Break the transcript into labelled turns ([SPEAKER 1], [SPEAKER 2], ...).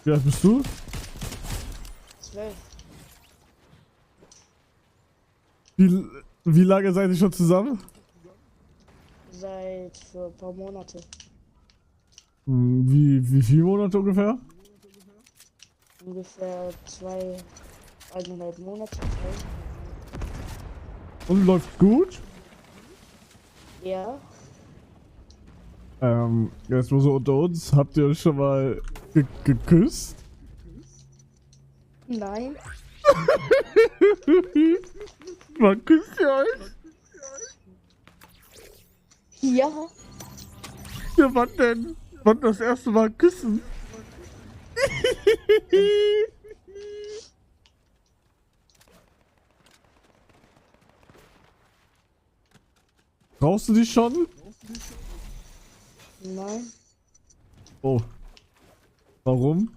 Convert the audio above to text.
[SPEAKER 1] Wie alt bist du?
[SPEAKER 2] 12.
[SPEAKER 1] Wie, wie lange seid ihr schon zusammen?
[SPEAKER 2] Seit für ein paar Monate.
[SPEAKER 1] Wie viele Monate ungefähr?
[SPEAKER 2] Ungefähr 1,5 Monate.
[SPEAKER 1] Und läuft gut?
[SPEAKER 2] Ja,
[SPEAKER 1] Jetzt mal so unter uns. Habt ihr euch schon mal geküsst?
[SPEAKER 2] nein,
[SPEAKER 1] Man küsst ihr euch?
[SPEAKER 2] ja,
[SPEAKER 1] Ja, wann denn? Wann das erste Mal küssen? Brauchst du dich schon?
[SPEAKER 2] nein.
[SPEAKER 1] Oh. Warum?